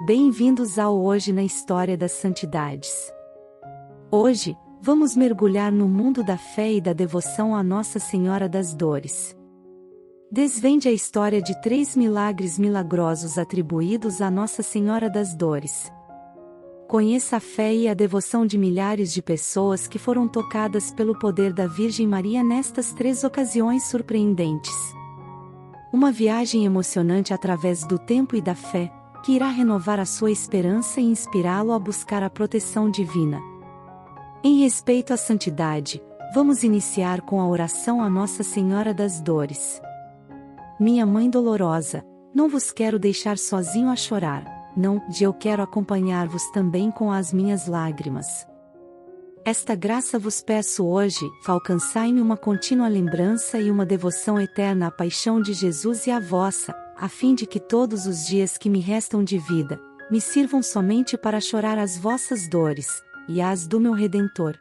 Bem-vindos ao Hoje na História das Santidades. Hoje, vamos mergulhar no mundo da fé e da devoção à Nossa Senhora das Dores. Desvende a história de 3 milagres milagrosos atribuídos à Nossa Senhora das Dores. Conheça a fé e a devoção de milhares de pessoas que foram tocadas pelo poder da Virgem Maria nestas 3 ocasiões surpreendentes. Uma viagem emocionante através do tempo e da fé, que irá renovar a sua esperança e inspirá-lo a buscar a proteção divina. Em respeito à santidade, vamos iniciar com a oração à Nossa Senhora das Dores. Minha Mãe dolorosa, não vos quero deixar sozinho a chorar, não, eu quero acompanhar-vos também com as minhas lágrimas. Esta graça vos peço hoje, alcançai-me uma contínua lembrança e uma devoção eterna à paixão de Jesus e à vossa, a fim de que todos os dias que me restam de vida, me sirvam somente para chorar as vossas dores, e as do meu Redentor.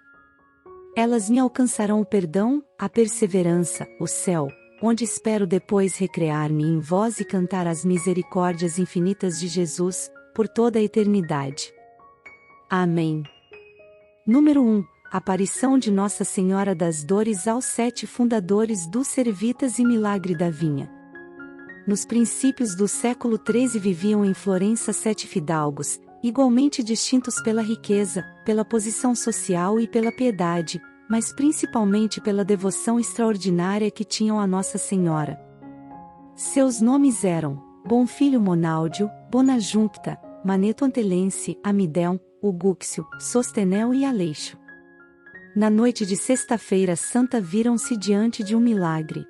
Elas me alcançarão o perdão, a perseverança, o céu, onde espero depois recrear-me em vós e cantar as misericórdias infinitas de Jesus, por toda a eternidade. Amém. Número 1. Aparição de Nossa Senhora das Dores aos 7 fundadores dos Servitas e Milagre da Vinha. Nos princípios do século XIII viviam em Florença 7 fidalgos, igualmente distintos pela riqueza, pela posição social e pela piedade, mas principalmente pela devoção extraordinária que tinham a Nossa Senhora. Seus nomes eram Bonfilho Monaldio, Bonajuncta, Maneto Antelense, Amidão, Ugúxio, Sostenel e Aleixo. Na noite de sexta-feira santa viram-se diante de um milagre.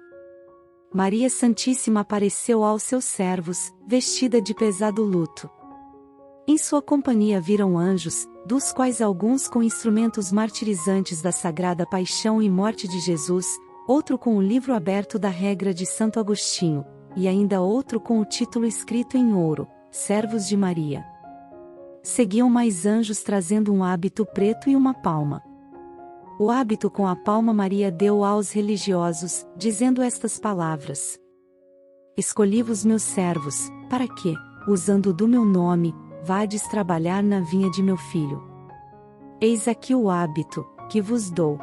Maria Santíssima apareceu aos seus servos, vestida de pesado luto. Em sua companhia viram anjos, dos quais alguns com instrumentos martirizantes da Sagrada Paixão e Morte de Jesus, outro com o livro aberto da regra de Santo Agostinho, e ainda outro com o título escrito em ouro, Servos de Maria. Seguiam mais anjos trazendo um hábito preto e uma palma. O hábito com a palma Maria deu aos religiosos, dizendo estas palavras: Escolhi-vos meus servos, para que, usando do meu nome, vades trabalhar na vinha de meu filho. Eis aqui o hábito, que vos dou.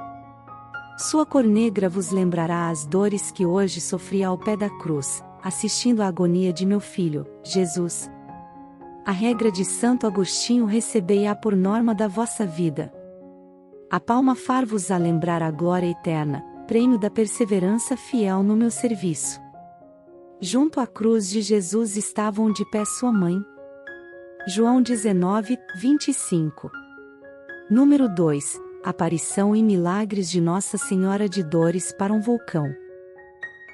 Sua cor negra vos lembrará as dores que hoje sofri ao pé da cruz, assistindo à agonia de meu filho, Jesus. A regra de Santo Agostinho recebei-a por norma da vossa vida. A palma far-vos a lembrar a glória eterna, prêmio da perseverança fiel no meu serviço. Junto à cruz de Jesus estavam de pé sua mãe. João 19, 25. Número 2. Aparição e milagres de Nossa Senhora de Dores para um vulcão.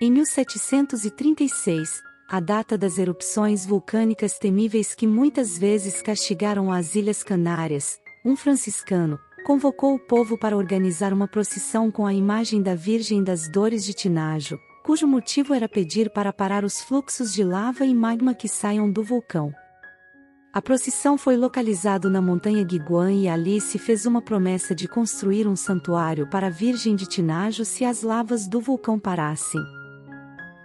Em 1736, a data das erupções vulcânicas temíveis que muitas vezes castigaram as Ilhas Canárias, um franciscano convocou o povo para organizar uma procissão com a imagem da Virgem das Dores de Tinajo, cujo motivo era pedir para parar os fluxos de lava e magma que saiam do vulcão. A procissão foi localizada na montanha Guiguã e ali se fez uma promessa de construir um santuário para a Virgem de Tinajo se as lavas do vulcão parassem.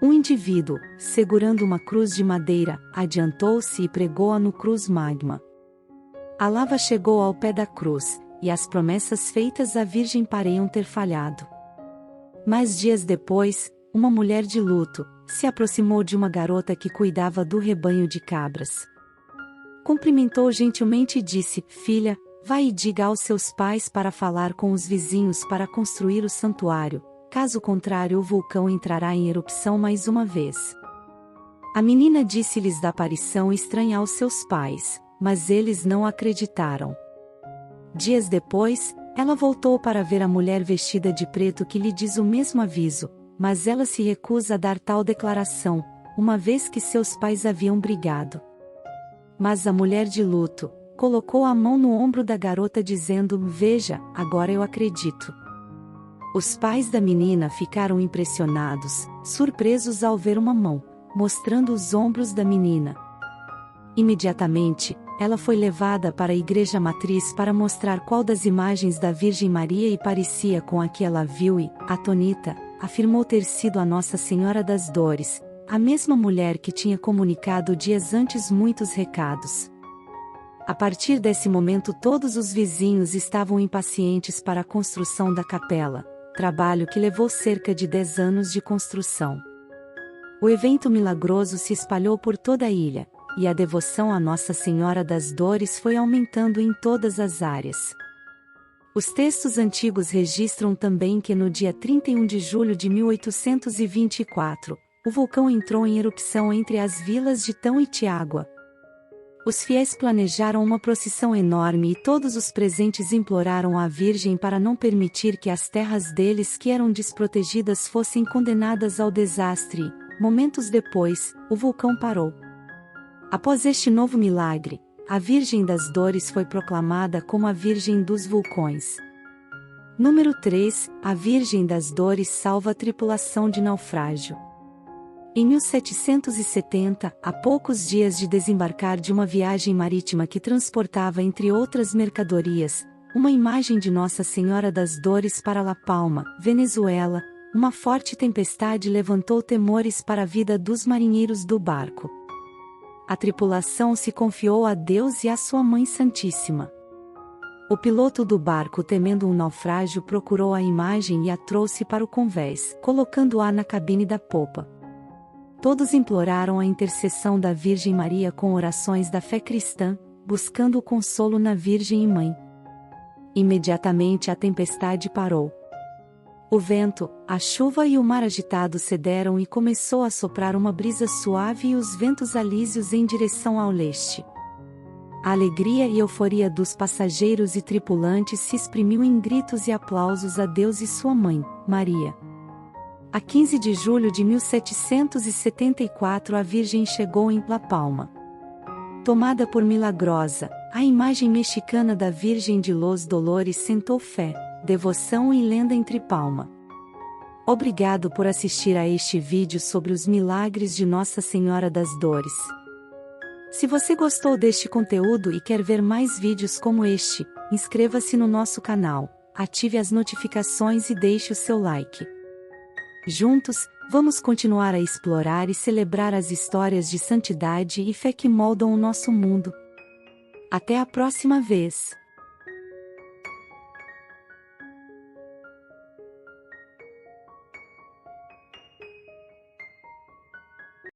Um indivíduo, segurando uma cruz de madeira, adiantou-se e pregou-a no cruz magma. A lava chegou ao pé da cruz, e as promessas feitas à Virgem pareciam ter falhado. Mas dias depois, uma mulher de luto se aproximou de uma garota que cuidava do rebanho de cabras. Cumprimentou gentilmente e disse: Filha, vai e diga aos seus pais para falar com os vizinhos para construir o santuário, caso contrário o vulcão entrará em erupção mais uma vez. A menina disse-lhes da aparição estranha aos seus pais, mas eles não acreditaram. Dias depois, ela voltou para ver a mulher vestida de preto que lhe diz o mesmo aviso, mas ela se recusa a dar tal declaração, uma vez que seus pais haviam brigado. Mas a mulher de luto colocou a mão no ombro da garota dizendo: Veja, agora eu acredito. Os pais da menina ficaram impressionados, surpresos ao ver uma mão, mostrando os ombros da menina. Imediatamente, ela foi levada para a igreja matriz para mostrar qual das imagens da Virgem Maria e parecia com a que ela viu e, atonita, afirmou ter sido a Nossa Senhora das Dores, a mesma mulher que tinha comunicado dias antes muitos recados. A partir desse momento todos os vizinhos estavam impacientes para a construção da capela, trabalho que levou cerca de 10 anos de construção. O evento milagroso se espalhou por toda a ilha, e a devoção à Nossa Senhora das Dores foi aumentando em todas as áreas. Os textos antigos registram também que no dia 31 de julho de 1824, o vulcão entrou em erupção entre as vilas de Tão e Tiágua. Os fiéis planejaram uma procissão enorme e todos os presentes imploraram à Virgem para não permitir que as terras deles que eram desprotegidas fossem condenadas ao desastre e, momentos depois, o vulcão parou. Após este novo milagre, a Virgem das Dores foi proclamada como a Virgem dos Vulcões. Número 3. A Virgem das Dores salva a tripulação de naufrágio. Em 1770, a poucos dias de desembarcar de uma viagem marítima que transportava entre outras mercadorias, uma imagem de Nossa Senhora das Dores para La Palma, Venezuela, uma forte tempestade levantou temores para a vida dos marinheiros do barco. A tripulação se confiou a Deus e à sua Mãe Santíssima. O piloto do barco, temendo um naufrágio, procurou a imagem e a trouxe para o convés, colocando-a na cabine da popa. Todos imploraram a intercessão da Virgem Maria com orações da fé cristã, buscando o consolo na Virgem e Mãe. Imediatamente a tempestade parou. O vento, a chuva e o mar agitado cederam e começou a soprar uma brisa suave e os ventos alísios em direção ao leste. A alegria e euforia dos passageiros e tripulantes se exprimiu em gritos e aplausos a Deus e sua mãe, Maria. A 15 de julho de 1774 a Virgem chegou em La Palma. Tomada por milagrosa, a imagem mexicana da Virgem de los Dolores sentou fé, devoção e lenda entre Palma. Obrigado por assistir a este vídeo sobre os milagres de Nossa Senhora das Dores. Se você gostou deste conteúdo e quer ver mais vídeos como este, inscreva-se no nosso canal, ative as notificações e deixe o seu like. Juntos, vamos continuar a explorar e celebrar as histórias de santidade e fé que moldam o nosso mundo. Até a próxima vez!